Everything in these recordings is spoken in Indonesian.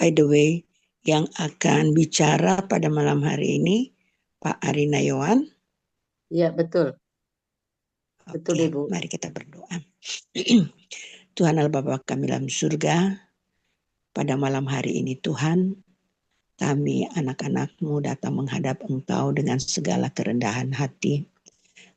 By the way, yang akan bicara pada malam hari ini Pak Ari Nayawan. Iya, betul. Betul, Oke, Ibu. mari kita berdoa. Tuhan Allah Bapa kami dalam surga, pada malam hari ini Tuhan, kami anak-anak-Mu datang menghadap Engkau dengan segala kerendahan hati.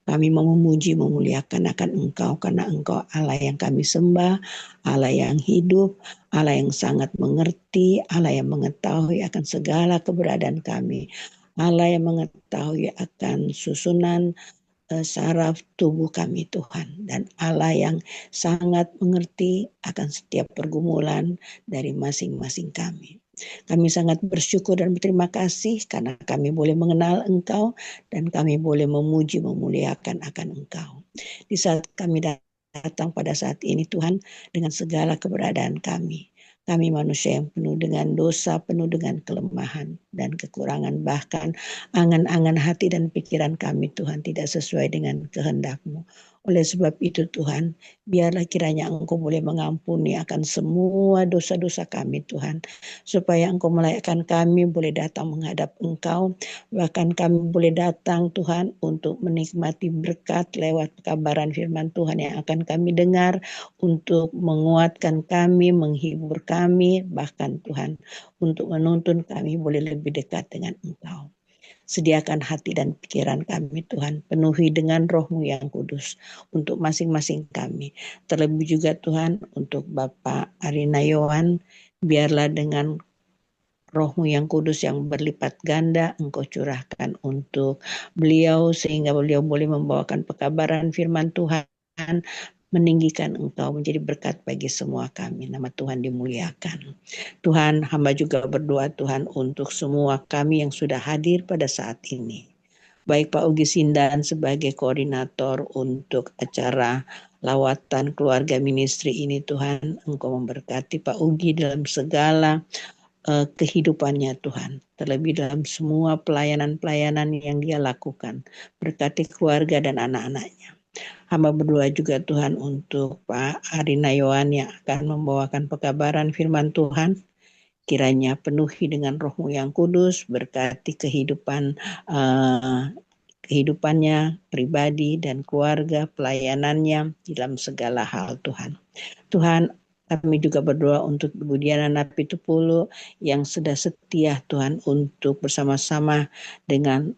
Kami mau memuji, memuliakan akan Engkau karena Engkau Allah yang kami sembah, Allah yang hidup, Allah yang sangat mengerti, Allah yang mengetahui akan segala keberadaan kami, Allah yang mengetahui akan susunan saraf tubuh kami Tuhan, dan Allah yang sangat mengerti akan setiap pergumulan dari masing-masing kami. Kami sangat bersyukur dan berterima kasih karena kami boleh mengenal Engkau dan kami boleh memuji memuliakan akan Engkau. Di saat kami datang pada saat ini Tuhan dengan segala keberadaan kami. Kami manusia yang penuh dengan dosa, penuh dengan kelemahan dan kekurangan. Bahkan angan-angan hati dan pikiran kami Tuhan tidak sesuai dengan kehendak-Mu. Oleh sebab itu Tuhan, biarlah kiranya Engkau boleh mengampuni akan semua dosa-dosa kami Tuhan. Supaya Engkau melayakkan kami boleh datang menghadap Engkau. Bahkan kami boleh datang Tuhan untuk menikmati berkat lewat kabaran firman Tuhan yang akan kami dengar. Untuk menguatkan kami, menghibur kami, bahkan Tuhan untuk menuntun kami boleh lebih dekat dengan Engkau. Sediakan hati dan pikiran kami Tuhan, penuhi dengan Roh-Mu yang kudus untuk masing-masing kami. Terlebih juga Tuhan untuk Bapak Ari Nayawan, biarlah dengan Roh-Mu yang kudus yang berlipat ganda Engkau curahkan untuk beliau sehingga beliau boleh membawakan pekabaran firman Tuhan, meninggikan Engkau menjadi berkat bagi semua kami. Nama Tuhan dimuliakan. Tuhan, hamba juga berdoa Tuhan untuk semua kami yang sudah hadir pada saat ini. Baik Pak Ugi Sindan sebagai koordinator untuk acara lawatan keluarga ministry ini Tuhan, Engkau memberkati Pak Ugi dalam segala kehidupannya Tuhan. Terlebih dalam semua pelayanan-pelayanan yang dia lakukan. Berkati keluarga dan anak-anaknya. Hamba berdoa juga Tuhan untuk Pak Ari Nayawan yang akan membawakan pekabaran firman Tuhan. Kiranya penuhi dengan Roh-Mu yang kudus, berkati kehidupannya pribadi dan keluarga, pelayanannya dalam segala hal Tuhan. Tuhan, kami juga berdoa untuk Ibu Diana Napitupulu yang sudah setia Tuhan untuk bersama-sama dengan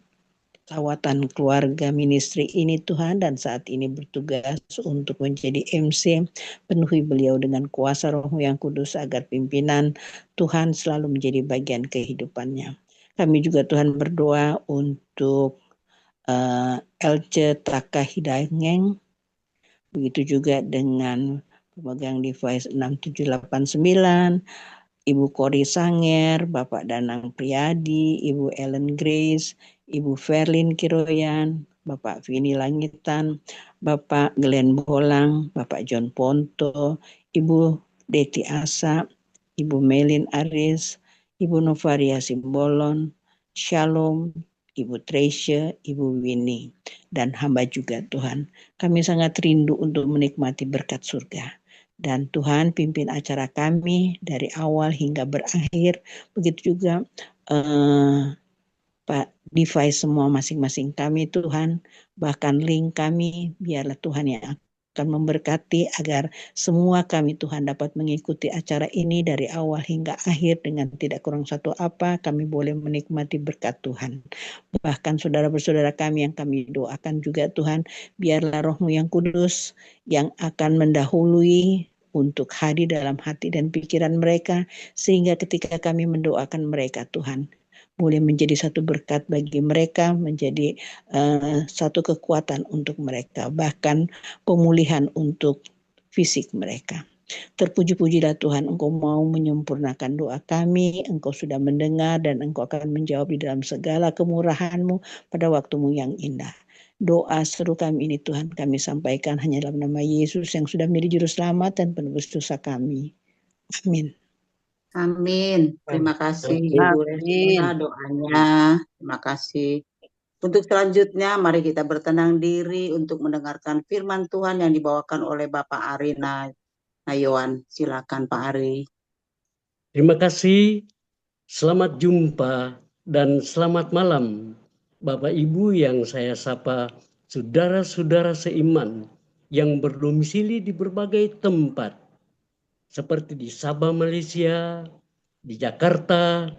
lawatan keluarga ministry ini Tuhan, dan saat ini bertugas untuk menjadi MC. Penuhi beliau dengan kuasa Roh-Mu yang kudus agar pimpinan Tuhan selalu menjadi bagian kehidupannya. Kami juga Tuhan berdoa untuk Elce Taka Hidayeng, begitu juga dengan pemegang device 6789, Ibu Kori Sanger, Bapak Danang Priyadi, Ibu Ellen Grace, Ibu Verlin Kiroyan, Bapak Vini Langitan, Bapak Glenn Bolang, Bapak John Ponto, Ibu Deti Asa, Ibu Melin Aris, Ibu Novaria Simbolon, Shalom, Ibu Treasure, Ibu Winnie, dan hamba juga Tuhan. Kami sangat rindu untuk menikmati berkat surga. Dan Tuhan pimpin acara kami dari awal hingga berakhir. Begitu juga Pak device semua masing-masing kami Tuhan. Bahkan link kami, biarlah Tuhan yang akan memberkati agar semua kami Tuhan dapat mengikuti acara ini dari awal hingga akhir dengan tidak kurang satu apa. Kami boleh menikmati berkat Tuhan. Bahkan saudara-saudara kami yang kami doakan juga Tuhan, biarlah Roh-Mu yang kudus yang akan mendahului untuk hadir dalam hati dan pikiran mereka, sehingga ketika kami mendoakan mereka Tuhan, boleh menjadi satu berkat bagi mereka, menjadi satu kekuatan untuk mereka, bahkan pemulihan untuk fisik mereka. Terpuji-pujilah Tuhan, Engkau mau menyempurnakan doa kami, Engkau sudah mendengar dan Engkau akan menjawab di dalam segala kemurahan-Mu pada waktu-Mu yang indah. Doa seru kami ini Tuhan kami sampaikan hanya dalam nama Yesus yang sudah menjadi juru selamat dan penebus dosa kami. Amin. Amin. Terima kasih Ibu Resta doanya. Terima kasih. Untuk selanjutnya mari kita bertenang diri untuk mendengarkan firman Tuhan yang dibawakan oleh Bapak Ari Nayawan. Silakan Pak Ari. Terima kasih, selamat jumpa dan selamat malam Bapak Ibu yang saya sapa, saudara-saudara seiman yang berdomisili di berbagai tempat seperti di Sabah, Malaysia, di Jakarta,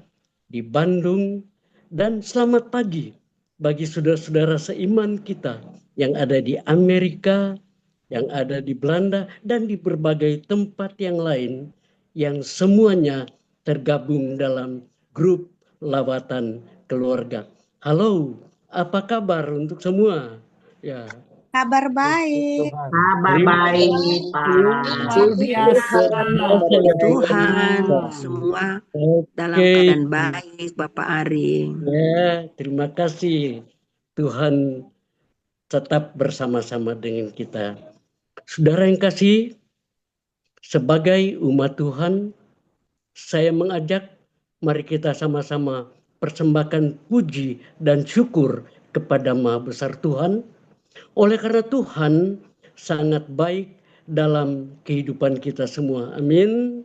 di Bandung, dan selamat pagi bagi saudara-saudara seiman kita yang ada di Amerika, yang ada di Belanda, dan di berbagai tempat yang lain yang semuanya tergabung dalam grup lawatan keluarga. Halo, apa kabar untuk semua? Ya. Kabar baik. Kabar baik, Pak. Puji Tuhan. Puji Tuhan, semua dalam keadaan baik, Bapak Ari. Ya, terima kasih. Tuhan tetap bersama-sama dengan kita. Saudara yang kasih, sebagai umat Tuhan, saya mengajak mari kita sama-sama persembahkan puji dan syukur kepada Maha Besar Tuhan. Oleh karena Tuhan sangat baik dalam kehidupan kita semua. Amin.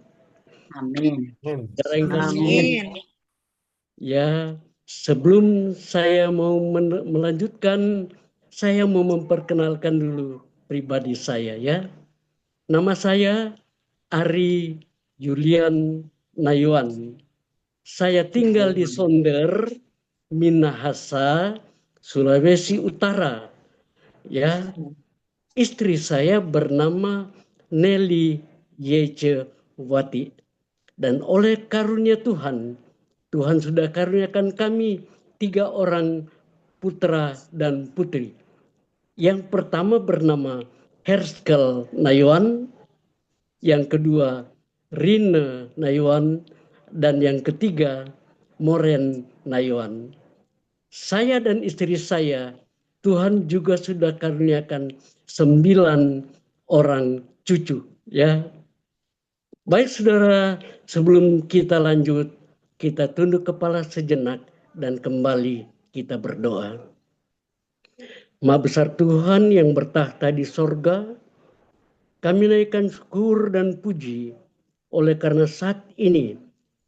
Amin. Saudara yang kasih, Amin. ya, sebelum saya mau melanjutkan, saya mau memperkenalkan dulu pribadi saya, ya. Nama saya Ari Julian Nayuan. Saya tinggal di Sonder, Minahasa, Sulawesi Utara. Ya, istri saya bernama Nelly Yece Wati. Dan oleh karunia Tuhan, Tuhan sudah karuniakan kami 3 orang putra dan putri. Yang pertama bernama Herskel Nayuan, yang kedua Rine Nayuan, dan yang ketiga Moren Nayuan. Saya dan istri saya, Tuhan juga sudah karuniakan 9 orang cucu, ya. Baik saudara, sebelum kita lanjut, kita tunduk kepala sejenak dan kembali kita berdoa. Maha besar Tuhan yang bertahta di sorga, kami naikkan syukur dan puji oleh karena saat ini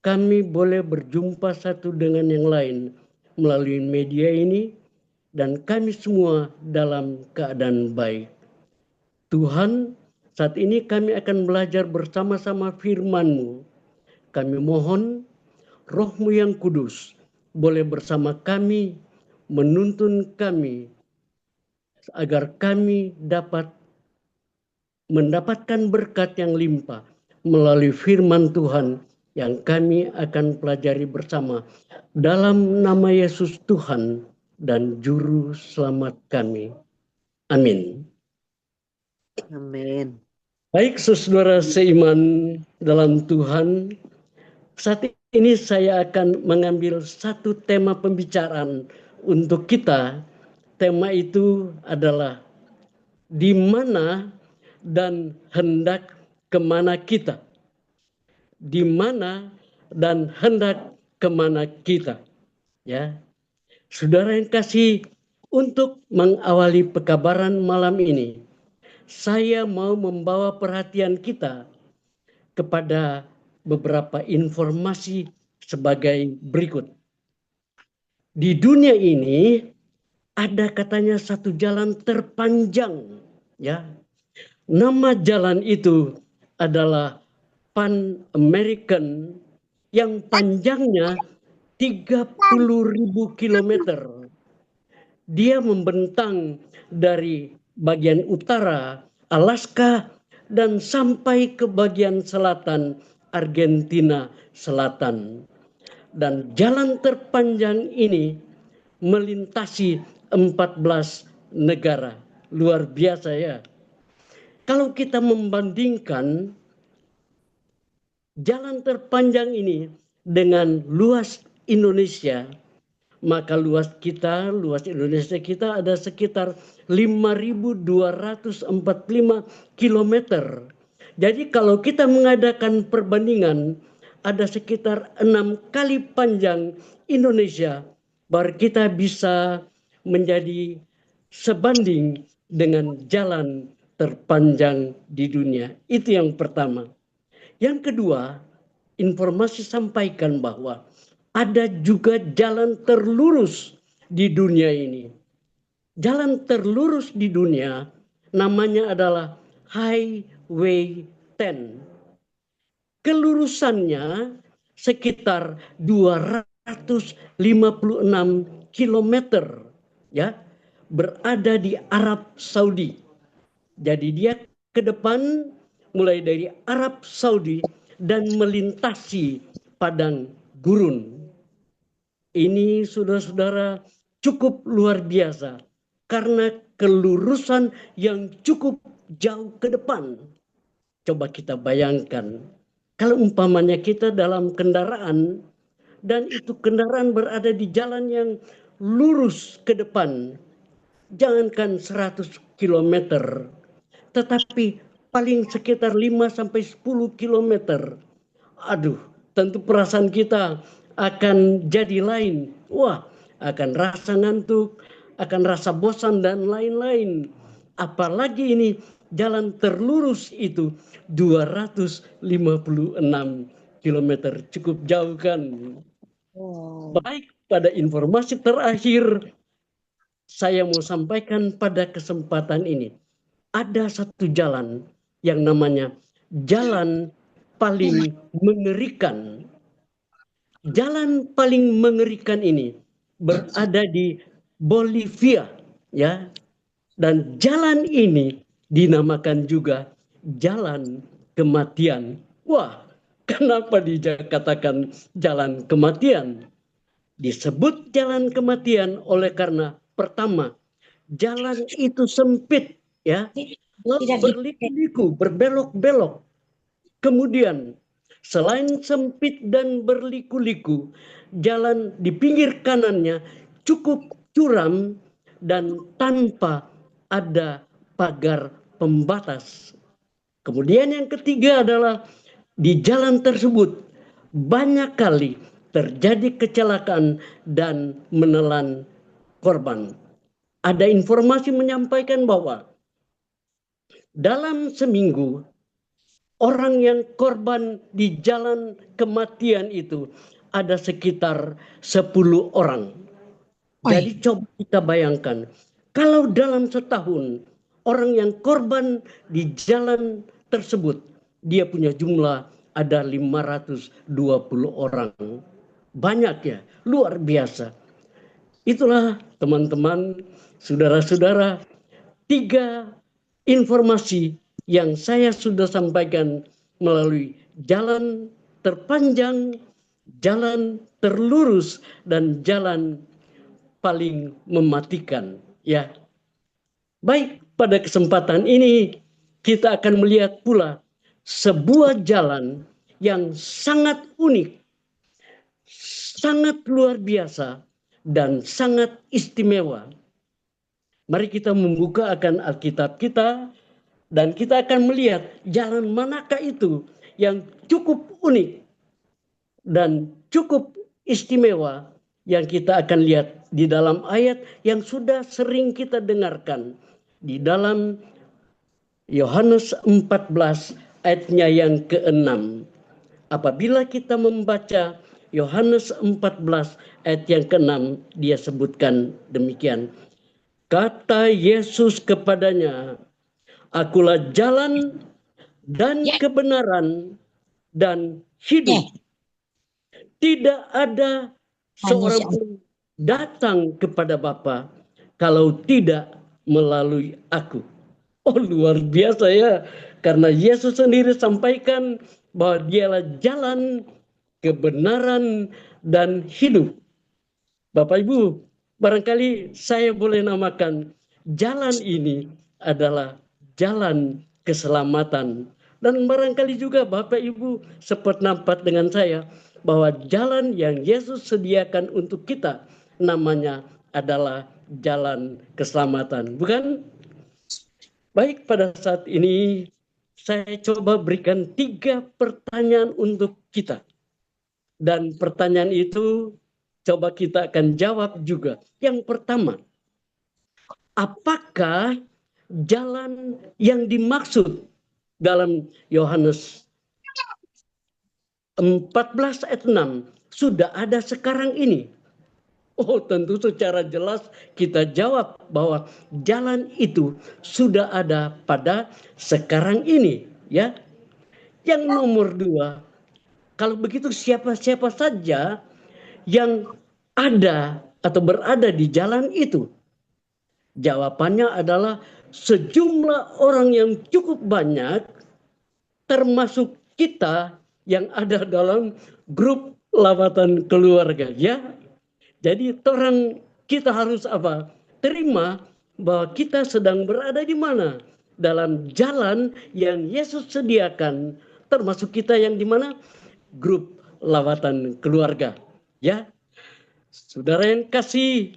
kami boleh berjumpa satu dengan yang lain melalui media ini dan kami semua dalam keadaan baik. Tuhan, saat ini kami akan belajar bersama-sama firman-Mu. Kami mohon Roh-Mu yang kudus boleh bersama kami, menuntun kami, agar kami dapat mendapatkan berkat yang limpah melalui firman Tuhan yang kami akan pelajari bersama. Dalam nama Yesus Tuhan dan Juru Selamat kami. Amin. Amin. Baik saudara seiman dalam Tuhan, saat ini saya akan mengambil satu tema pembicaraan untuk kita. Tema itu adalah di mana dan hendak kemana kita. Di mana dan hendak kemana kita. Ya, saudara yang kasih, untuk mengawali pekabaran malam ini, saya mau membawa perhatian kita kepada beberapa informasi sebagai berikut. Di dunia ini ada katanya satu jalan terpanjang, ya. Nama jalan itu adalah Pan American yang panjangnya 30.000 kilometer. Dia membentang dari bagian utara Alaska dan sampai ke bagian selatan Argentina Selatan. Dan jalan terpanjang ini melintasi 14 negara. Luar biasa, ya. Kalau kita membandingkan jalan terpanjang ini dengan luas Indonesia, maka luas Indonesia kita ada sekitar 5.245 kilometer. Jadi kalau kita mengadakan perbandingan, ada sekitar 6 kali panjang Indonesia, baru kita bisa menjadi sebanding dengan jalan terpanjang di dunia. Itu yang pertama. Yang kedua, informasi sampaikan bahwa ada juga jalan terlurus di dunia ini. Jalan terlurus di dunia namanya adalah Highway 10. Kelurusannya sekitar 256 kilometer, ya, berada di Arab Saudi. Jadi dia ke depan mulai dari Arab Saudi dan melintasi padang gurun. Ini saudara-saudara cukup luar biasa karena kelurusan yang cukup jauh ke depan. Coba kita bayangkan, kalau umpamanya kita dalam kendaraan dan itu kendaraan berada di jalan yang lurus ke depan, jangankan 100 kilometer, tetapi paling sekitar 5-10 kilometer. Aduh, tentu perasaan kita akan jadi lain. Wah, akan rasa ngantuk, akan rasa bosan dan lain-lain. Apalagi ini jalan terlurus itu 256 kilometer, cukup jauh kan? Baik, pada informasi terakhir saya mau sampaikan pada kesempatan ini. Ada satu jalan yang namanya jalan paling mengerikan. Jalan paling mengerikan ini berada di Bolivia, ya. Dan jalan ini dinamakan juga jalan kematian. Wah, kenapa dikatakan jalan kematian? Disebut jalan kematian oleh karena pertama, jalan itu sempit, ya, berliku-liku, berbelok-belok. Kemudian selain sempit dan berliku-liku, jalan di pinggir kanannya cukup curam dan tanpa ada pagar pembatas. Kemudian yang ketiga adalah di jalan tersebut banyak kali terjadi kecelakaan dan menelan korban. Ada informasi menyampaikan bahwa dalam seminggu orang yang korban di jalan kematian itu ada sekitar 10 orang. Jadi coba kita bayangkan, kalau dalam setahun orang yang korban di jalan tersebut, dia punya jumlah ada 520 orang. Banyak ya, luar biasa. Itulah teman-teman, saudara-saudara, 3 informasi yang saya sudah sampaikan melalui jalan terpanjang, jalan terlurus, dan jalan paling mematikan, ya. Baik, pada kesempatan ini kita akan melihat pula sebuah jalan yang sangat unik, sangat luar biasa, dan sangat istimewa. Mari kita membuka akan Alkitab kita dan kita akan melihat jalan manakah itu yang cukup unik dan cukup istimewa yang kita akan lihat di dalam ayat yang sudah sering kita dengarkan di dalam Yohanes 14 ayatnya yang ke-6. Apabila kita membaca Yohanes 14 ayat yang ke-6, dia sebutkan demikian. Kata Yesus kepadanya, "Akulah jalan dan kebenaran dan hidup. Tidak ada seorang pun datang kepada Bapa kalau tidak melalui aku." Oh, luar biasa ya. Karena Yesus sendiri sampaikan bahwa dialah jalan, kebenaran, dan hidup. Bapak Ibu, barangkali saya boleh namakan jalan ini adalah jalan keselamatan. Dan barangkali juga Bapak Ibu sependapat dengan saya bahwa jalan yang Yesus sediakan untuk kita namanya adalah jalan keselamatan. Bukan? Baik, pada saat ini saya coba berikan 3 pertanyaan untuk kita. Dan pertanyaan itu coba kita akan jawab juga. Yang pertama, apakah jalan yang dimaksud dalam Yohanes 14 ayat 6 sudah ada sekarang ini. Oh, tentu secara jelas kita jawab bahwa jalan itu sudah ada pada sekarang ini, ya. Yang nomor 2, kalau begitu siapa-siapa saja yang ada atau berada di jalan itu? Jawabannya adalah sejumlah orang yang cukup banyak, termasuk kita yang ada dalam grup lawatan keluarga, ya. Jadi kita harus apa? Terima bahwa kita sedang berada di mana? Dalam jalan yang Yesus sediakan, termasuk kita yang di mana? Grup lawatan keluarga, ya. Saudara yang kasih,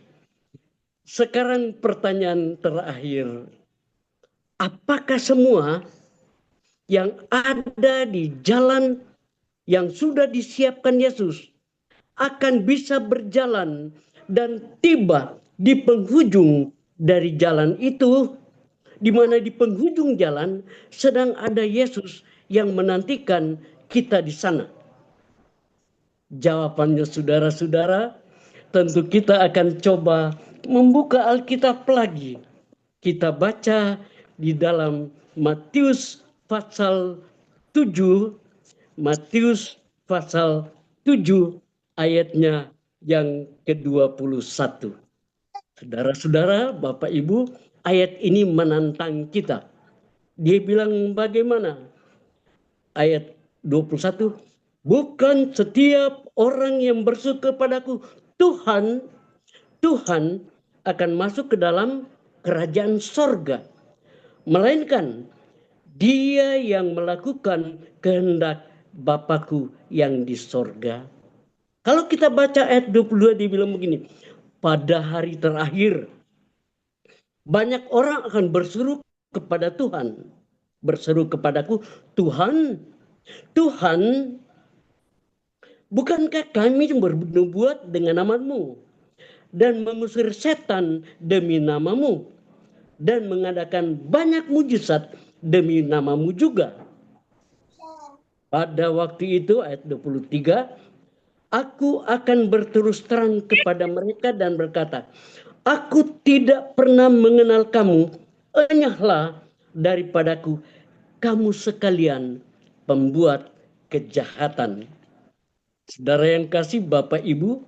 sekarang pertanyaan terakhir. Apakah semua yang ada di jalan yang sudah disiapkan Yesus akan bisa berjalan dan tiba di penghujung dari jalan itu, di mana di penghujung jalan sedang ada Yesus yang menantikan kita di sana? Jawabannya saudara-saudara, tentu kita akan coba membuka Alkitab lagi. Kita baca di dalam Matius pasal 7, Matius pasal 7 ayatnya yang ke-21. Saudara-saudara, Bapak Ibu, ayat ini menantang kita. Dia bilang bagaimana? Ayat 21, bukan setiap orang yang berseru kepadaku, Tuhan, Tuhan, akan masuk ke dalam kerajaan sorga, melainkan dia yang melakukan kehendak Bapakku yang di sorga. Kalau kita baca ayat 22, dia bilang begini, pada hari terakhir banyak orang akan berseru kepada Tuhan, berseru kepadaku, Tuhan, Tuhan, bukankah kami bernubuat dengan nama-Mu dan mengusir setan demi nama-Mu dan mengadakan banyak mujizat demi nama-Mu juga? Pada waktu itu, ayat 23, aku akan berterus terang kepada mereka dan berkata, aku tidak pernah mengenal kamu, enyahlah daripadaku, kamu sekalian pembuat kejahatan. Saudara yang kasih, Bapak Ibu,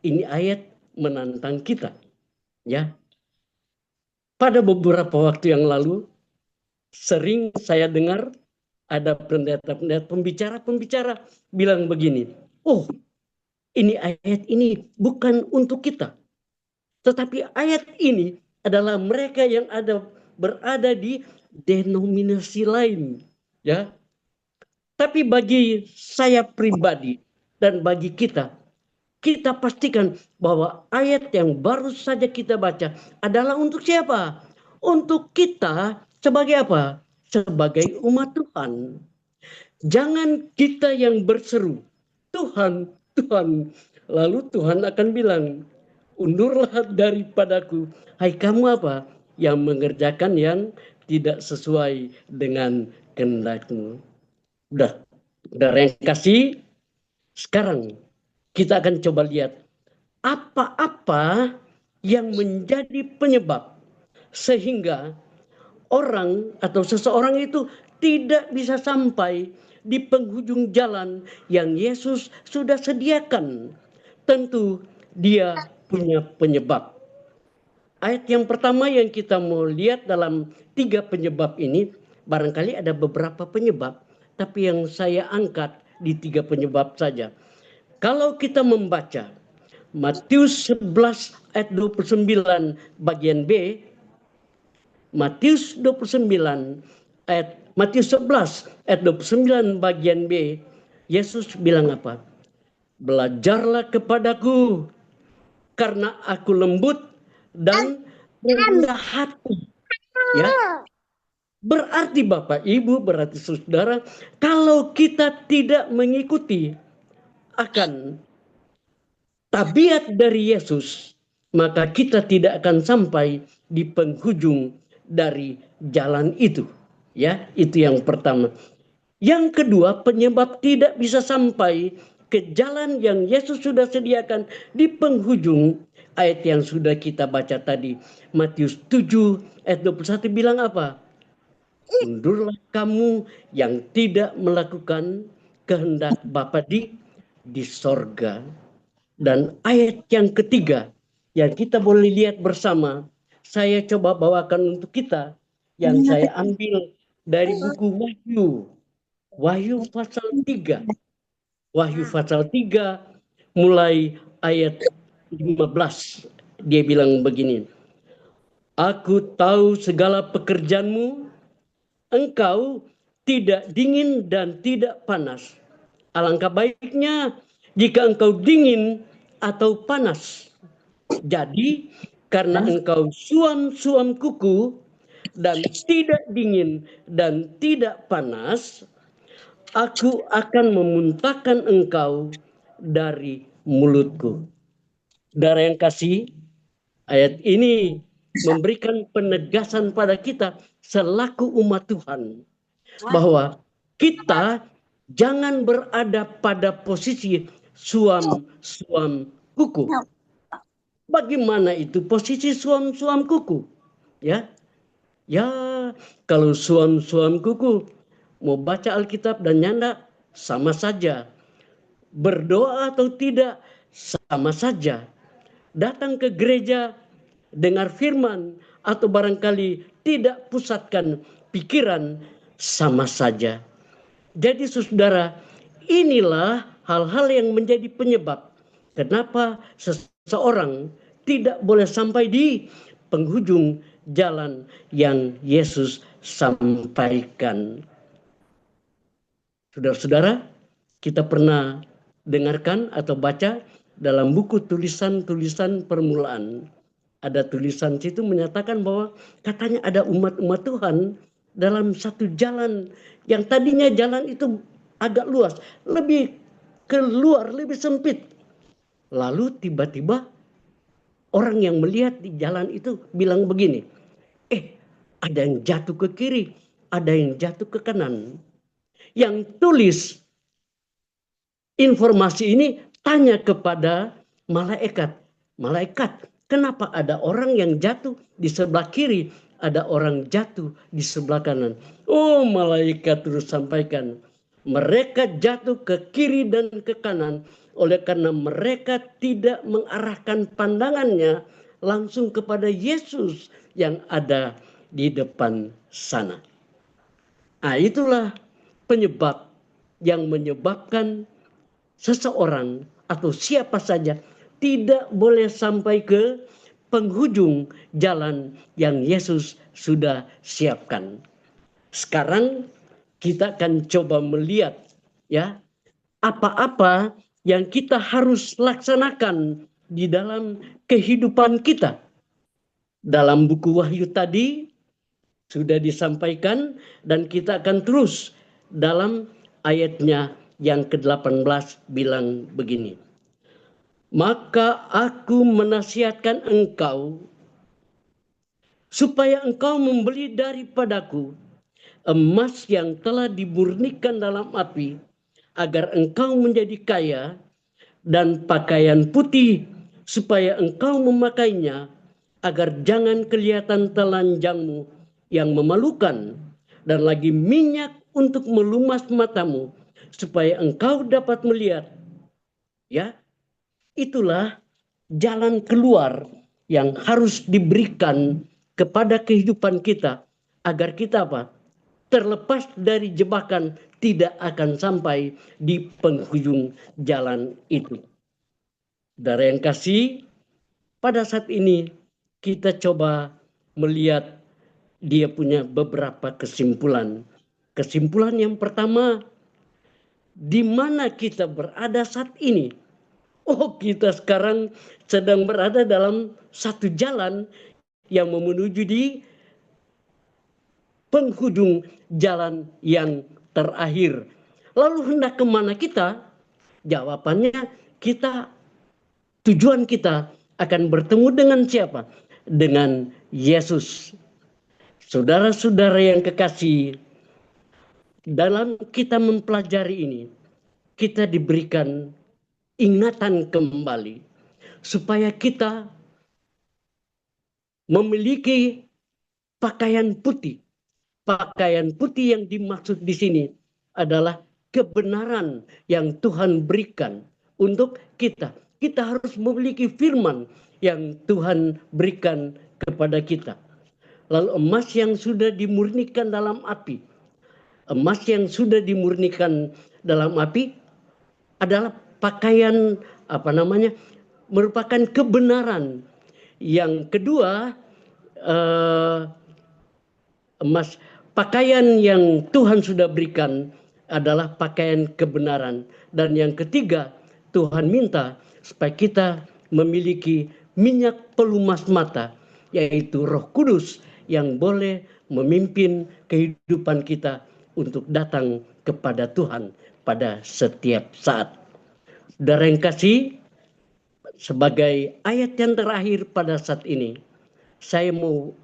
ini ayat menantang kita, ya. Pada beberapa waktu yang lalu, sering saya dengar ada pendeta-pendeta, pembicara-pembicara bilang begini, oh, ini ayat ini bukan untuk kita, tetapi ayat ini adalah mereka yang berada di denominasi lain, ya. Tapi bagi saya pribadi dan bagi kita pastikan bahwa ayat yang baru saja kita baca adalah untuk siapa? Untuk kita sebagai apa? Sebagai umat Tuhan. Jangan kita yang berseru, Tuhan, Tuhan. Lalu Tuhan akan bilang, undurlah daripadaku, hai kamu apa? Yang mengerjakan yang tidak sesuai dengan kehendak-Mu. Udah yang kasih, sekarang kita akan coba lihat apa-apa yang menjadi penyebab sehingga orang atau seseorang itu tidak bisa sampai di penghujung jalan yang Yesus sudah sediakan. Tentu dia punya penyebab. Ayat yang pertama yang kita mau lihat dalam 3 penyebab ini, barangkali ada beberapa penyebab, tapi yang saya angkat di 3 penyebab saja. Kalau kita membaca Matius 11 ayat 29 bagian B, Matius 11 ayat 29 bagian B, Yesus bilang apa? Belajarlah kepadaku karena aku lembut dan rendah hati. Ya. Berarti Bapak Ibu, berarti saudara, kalau kita tidak mengikuti akan tabiat dari Yesus, maka kita tidak akan sampai di penghujung dari jalan itu. Ya, itu yang pertama. Yang kedua, penyebab tidak bisa sampai ke jalan yang Yesus sudah sediakan di penghujung ayat yang sudah kita baca tadi. Matius 7 ayat 21 bilang apa? Mundurlah kamu yang tidak melakukan kehendak Bapa di sorga. Dan ayat yang ketiga yang kita boleh lihat bersama, saya coba bawakan untuk kita, yang saya ambil dari buku Wahyu. Wahyu pasal 3. Wahyu pasal 3 mulai ayat 15. Dia bilang begini. Aku tahu segala pekerjaanmu, engkau tidak dingin dan tidak panas. Alangkah baiknya jika engkau dingin atau panas. Jadi karena engkau suam-suam kuku dan tidak dingin dan tidak panas, aku akan memuntahkan engkau dari mulutku. Saudara yang kasih, ayat ini memberikan penegasan pada kita selaku umat Tuhan bahwa kita jangan berada pada posisi suam-suam kuku. Bagaimana itu posisi suam-suam kuku? Ya, kalau suam-suam kuku mau baca Alkitab dan nyanda sama saja. Berdoa atau tidak sama saja. Datang ke gereja, dengar firman, atau barangkali tidak pusatkan pikiran, sama saja. Jadi saudara, inilah hal-hal yang menjadi penyebab kenapa seseorang tidak boleh sampai di penghujung jalan yang Yesus sampaikan. Saudara-saudara, kita pernah dengarkan atau baca dalam buku tulisan-tulisan permulaan. Ada tulisan situ menyatakan bahwa katanya ada umat-umat Tuhan dalam satu jalan yang tadinya jalan itu agak luas, lebih keluar, lebih sempit. Lalu tiba-tiba orang yang melihat di jalan itu bilang begini, ada yang jatuh ke kiri, ada yang jatuh ke kanan. Yang tulis informasi ini tanya kepada malaikat. Malaikat, kenapa ada orang yang jatuh di sebelah kiri, ada orang jatuh di sebelah kanan? Oh, malaikat terus sampaikan, mereka jatuh ke kiri dan ke kanan oleh karena mereka tidak mengarahkan pandangannya langsung kepada Yesus yang ada di depan sana. Nah, itulah penyebab yang menyebabkan seseorang atau siapa saja tidak boleh sampai ke penghujung jalan yang Yesus sudah siapkan. Sekarang kita akan coba melihat ya apa-apa yang kita harus laksanakan di dalam kehidupan kita. Dalam buku Wahyu tadi sudah disampaikan dan kita akan terus dalam ayatnya yang ke-18 bilang begini. Maka aku menasihatkan engkau supaya engkau membeli daripadaku emas yang telah dimurnikan dalam api, agar engkau menjadi kaya, dan pakaian putih supaya engkau memakainya, agar jangan kelihatan telanjangmu yang memalukan, dan lagi minyak untuk melumas matamu, supaya engkau dapat melihat. Ya, itulah jalan keluar yang harus diberikan kepada kehidupan kita, agar kita apa? Terlepas dari jebakan, tidak akan sampai di penghujung jalan itu. Saudara yang kasih, pada saat ini kita coba melihat dia punya beberapa kesimpulan. Kesimpulan yang pertama, di mana kita berada saat ini? Oh, kita sekarang sedang berada dalam satu jalan yang menuju di penghujung jalan yang terakhir. Lalu hendak kemana kita? Jawabannya tujuan kita akan bertemu dengan siapa? Dengan Yesus. Saudara-saudara yang kekasih, dalam kita mempelajari ini, kita diberikan ingatan kembali supaya kita memiliki pakaian putih. Pakaian putih yang dimaksud di sini adalah kebenaran yang Tuhan berikan untuk kita. Kita harus memiliki firman yang Tuhan berikan kepada kita. Lalu emas yang sudah dimurnikan dalam api. Emas yang sudah dimurnikan dalam api adalah pakaian merupakan kebenaran. Yang kedua, emas pakaian yang Tuhan sudah berikan adalah pakaian kebenaran. Dan yang ketiga, Tuhan minta supaya kita memiliki minyak pelumas mata, yaitu Roh Kudus yang boleh memimpin kehidupan kita untuk datang kepada Tuhan pada setiap saat. Saudara yang kasih, sebagai ayat yang terakhir pada saat ini, saya mau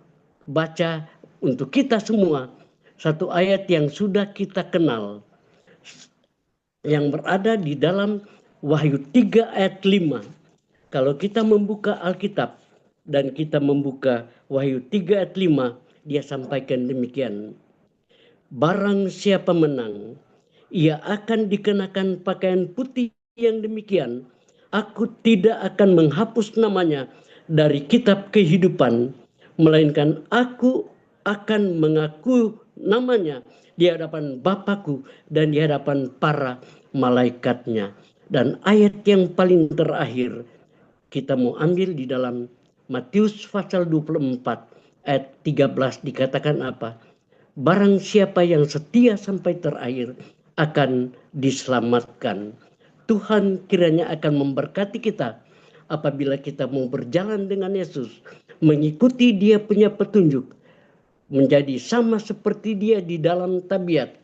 baca untuk kita semua satu ayat yang sudah kita kenal, yang berada di dalam Wahyu 3 ayat 5. Kalau kita membuka Alkitab dan kita membuka Wahyu 3 ayat 5, dia sampaikan demikian. Barang siapa menang, ia akan dikenakan pakaian putih yang demikian. Aku tidak akan menghapus namanya dari kitab kehidupan, melainkan aku akan mengaku namanya di hadapan Bapakku dan di hadapan para malaikatnya. Dan ayat yang paling terakhir kita mau ambil di dalam Matius pasal 24 ayat 13, dikatakan apa? Barang siapa yang setia sampai terakhir akan diselamatkan. Tuhan kiranya akan memberkati kita apabila kita mau berjalan dengan Yesus, mengikuti dia punya petunjuk, menjadi sama seperti dia di dalam tabiat,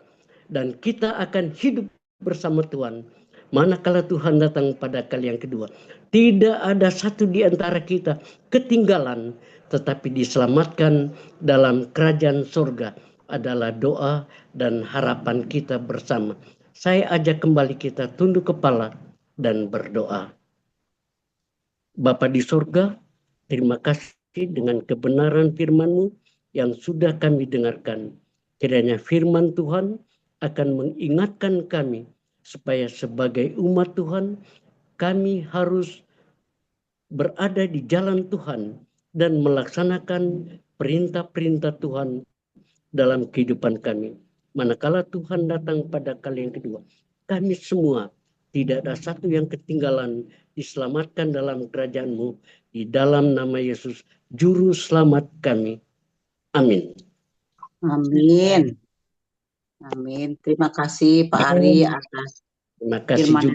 dan kita akan hidup bersama Tuhan manakala Tuhan datang pada kali yang kedua. Tidak ada satu di antara kita ketinggalan, tetapi diselamatkan dalam kerajaan surga adalah doa dan harapan kita bersama. Saya ajak kembali kita tunduk kepala dan berdoa. Bapa di surga, terima kasih dengan kebenaran firman-Mu yang sudah kami dengarkan. Kiranya firman Tuhan akan mengingatkan kami supaya sebagai umat Tuhan kami harus berada di jalan Tuhan dan melaksanakan perintah-perintah Tuhan dalam kehidupan kami. Manakala Tuhan datang pada kali yang kedua, kami semua tidak ada satu yang ketinggalan, diselamatkan dalam kerajaan-Mu di dalam nama Yesus, Juru Selamat kami. Amin. Amin. Amin. Terima kasih Pak Ari atas Terima kasih firman juga.